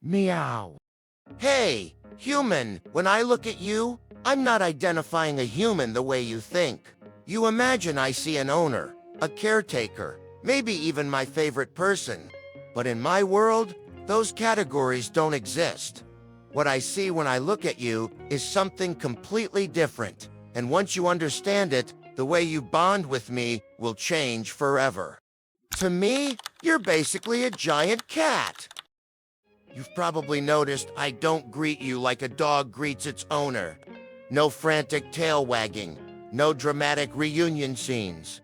Meow. Hey, human, when I look at you, I'm not identifying a human the way you think. You imagine I see an owner, a caretaker, maybe even my favorite person. But in my world, those categories don't exist. What I see when I look at you is something completely different. And once you understand it, the way you bond with me will change forever. To me, you're basically a giant cat. You've probably noticed I don't greet you like a dog greets its owner. No frantic tail wagging, no dramatic reunion scenes.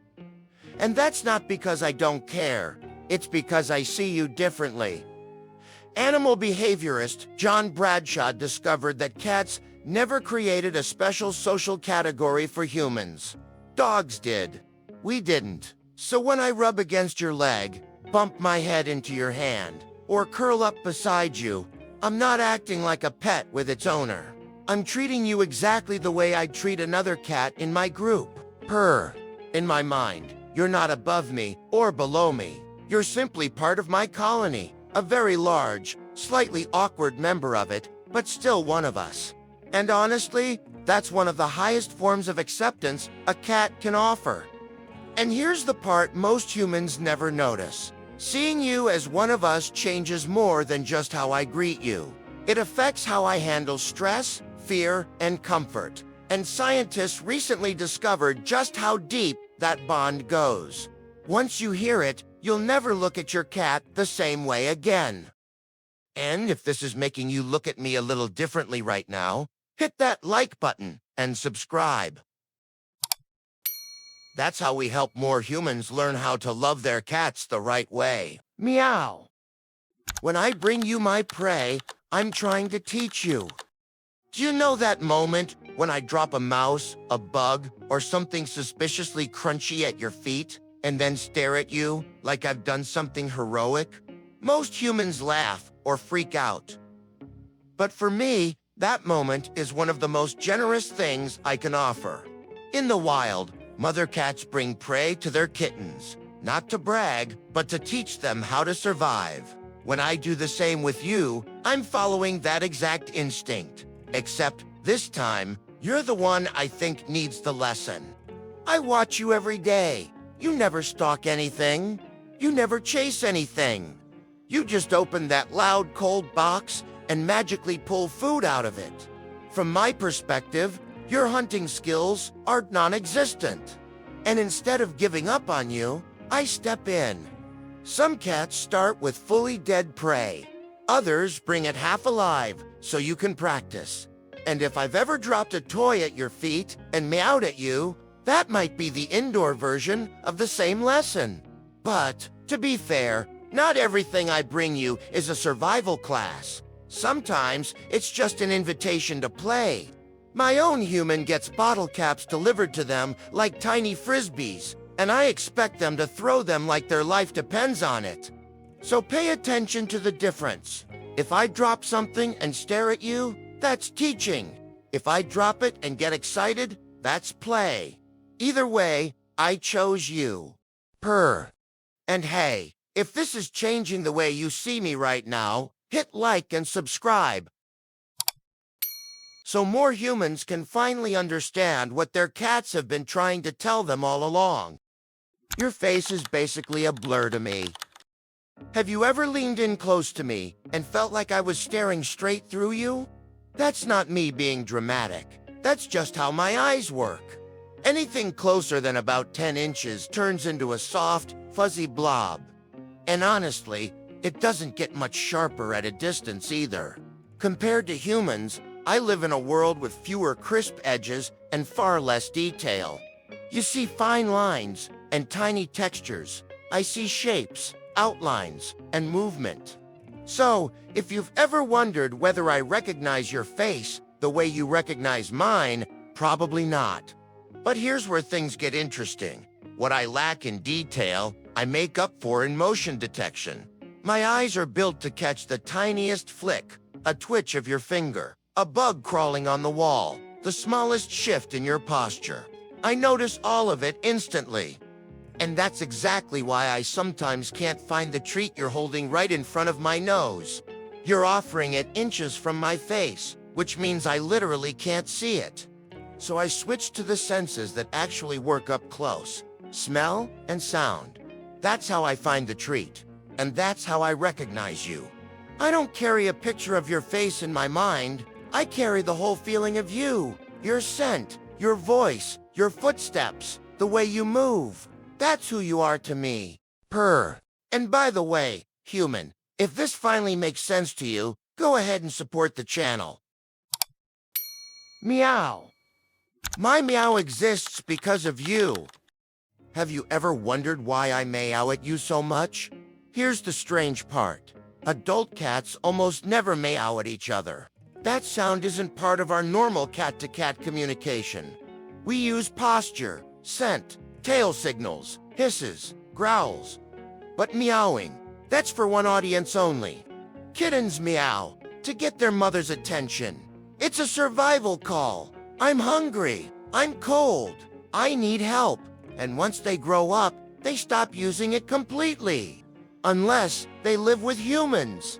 And that's not because I don't care, it's because I see you differently. Animal behaviorist John Bradshaw discovered that cats never created a special social category for humans. Dogs did. We didn't. So when I rub against your leg, bump my head into your hand, or curl up beside you, I'm not acting like a pet with its owner. I'm treating you exactly the way I'd treat another cat in my group. Purr. In my mind, you're not above me or below me. You're simply part of my colony, a very large, slightly awkward member of it, but still one of us. And honestly, that's one of the highest forms of acceptance a cat can offer. And here's the part most humans never notice. Seeing you as one of us changes more than just how I greet you. It affects how I handle stress, fear, and comfort. And scientists recently discovered just how deep that bond goes. Once you hear it, you'll never look at your cat the same way again. And if this is making you look at me a little differently right now, hit that like button and subscribe. That's how we help more humans learn how to love their cats the right way. Meow. When I bring you my prey, I'm trying to teach you. Do you know that moment when I drop a mouse, a bug, or something suspiciously crunchy at your feet, and then stare at you like I've done something heroic? Most humans laugh or freak out. But for me, that moment is one of the most generous things I can offer. In the wild, mother cats bring prey to their kittens, not to brag, but to teach them how to survive. When I do the same with you, I'm following that exact instinct. Except this time, you're the one I think needs the lesson. I watch you every day. You never stalk anything. You never chase anything. You just open that loud, cold box and magically pull food out of it. From my perspective, your hunting skills are non-existent. And instead of giving up on you, I step in. Some cats start with fully dead prey. Others bring it half alive so you can practice. And if I've ever dropped a toy at your feet and meowed at you, that might be the indoor version of the same lesson. But, to be fair, not everything I bring you is a survival class. Sometimes it's just an invitation to play. My own human gets bottle caps delivered to them like tiny frisbees, and I expect them to throw them like their life depends on it. So pay attention to the difference. If I drop something and stare at you, that's teaching. If I drop it and get excited, that's play. Either way, I chose you. Purr. And hey, if this is changing the way you see me right now, hit like and subscribe, so more humans can finally understand what their cats have been trying to tell them all along. Your face is basically a blur to me. Have you ever leaned in close to me and felt like I was staring straight through you? That's not me being dramatic. That's just how my eyes work. Anything closer than about 10 inches turns into a soft, fuzzy blob. And honestly, it doesn't get much sharper at a distance either. Compared to humans, I live in a world with fewer crisp edges and far less detail. You see fine lines and tiny textures. I see shapes, outlines, and movement. So, if you've ever wondered whether I recognize your face the way you recognize mine, probably not. But here's where things get interesting. What I lack in detail, I make up for in motion detection. My eyes are built to catch the tiniest flick, a twitch of your finger, a bug crawling on the wall, the smallest shift in your posture. I notice all of it instantly. And that's exactly why I sometimes can't find the treat you're holding right in front of my nose. You're offering it inches from my face, which means I literally can't see it. So I switched to the senses that actually work up close: smell and sound. That's how I find the treat. And that's how I recognize you. I don't carry a picture of your face in my mind. I carry the whole feeling of you, your scent, your voice, your footsteps, the way you move. That's who you are to me. Purr. And by the way, human, if this finally makes sense to you, go ahead and support the channel. Meow. My meow exists because of you. Have you ever wondered why I meow at you so much? Here's the strange part. Adult cats almost never meow at each other. That sound isn't part of our normal cat-to-cat communication. We use posture, scent, tail signals, hisses, growls. But meowing, that's for one audience only. Kittens meow to get their mother's attention. It's a survival call. I'm hungry. I'm cold. I need help. And once they grow up, they stop using it completely. Unless they live with humans.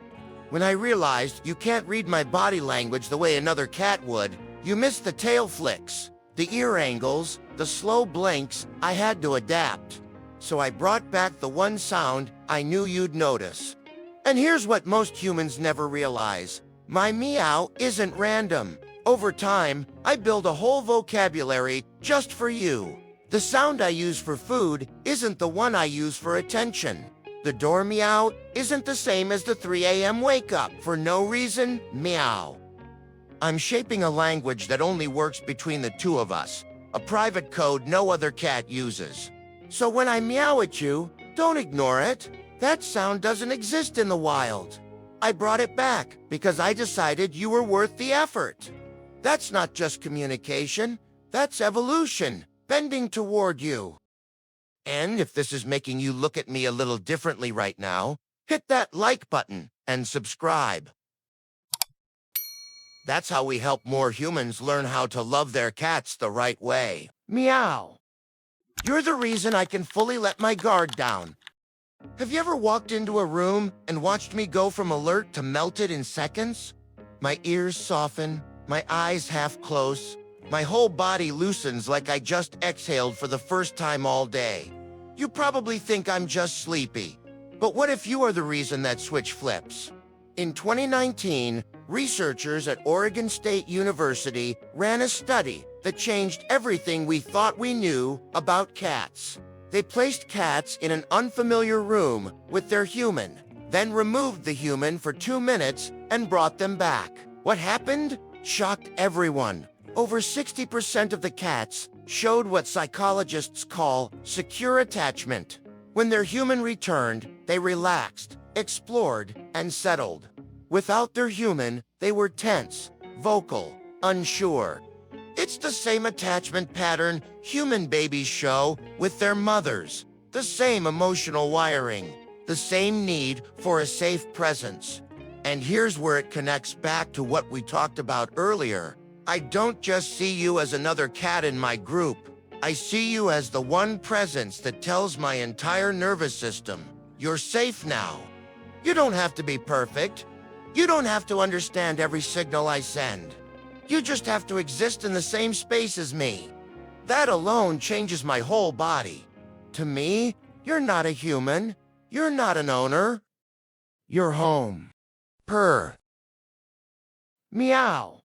When I realized you can't read my body language the way another cat would, you miss the tail flicks, the ear angles, the slow blinks. I had to adapt. So I brought back the one sound I knew you'd notice. And here's what most humans never realize. My meow isn't random. Over time, I build a whole vocabulary just for you. The sound I use for food isn't the one I use for attention. The door meow isn't the same as the 3 a.m. wake up for no reason meow. I'm shaping a language that only works between the two of us, a private code no other cat uses. So when I meow at you, don't ignore it. That sound doesn't exist in the wild. I brought it back because I decided you were worth the effort. That's not just communication, that's evolution, bending toward you. And if this is making you look at me a little differently right now, hit that like button and subscribe. That's how we help more humans learn how to love their cats the right way. Meow. You're the reason I can fully let my guard down. Have you ever walked into a room and watched me go from alert to melted in seconds? My ears soften, my eyes half close, my whole body loosens like I just exhaled for the first time all day. You probably think I'm just sleepy. But what if you are the reason that switch flips? In 2019, researchers at Oregon State University ran a study that changed everything we thought we knew about cats. They placed cats in an unfamiliar room with their human, then removed the human for 2 minutes and brought them back. What happened? Shocked everyone. Over 60% of the cats showed what psychologists call secure attachment. When their human returned, they relaxed, explored, and settled. Without their human, they were tense, vocal, unsure. It's the same attachment pattern human babies show with their mothers. The same emotional wiring. The same need for a safe presence. And here's where it connects back to what we talked about earlier. I don't just see you as another cat in my group. I see you as the one presence that tells my entire nervous system, you're safe now. You don't have to be perfect. You don't have to understand every signal I send. You just have to exist in the same space as me. That alone changes my whole body. To me, you're not a human. You're not an owner. You're home. Purr. Meow.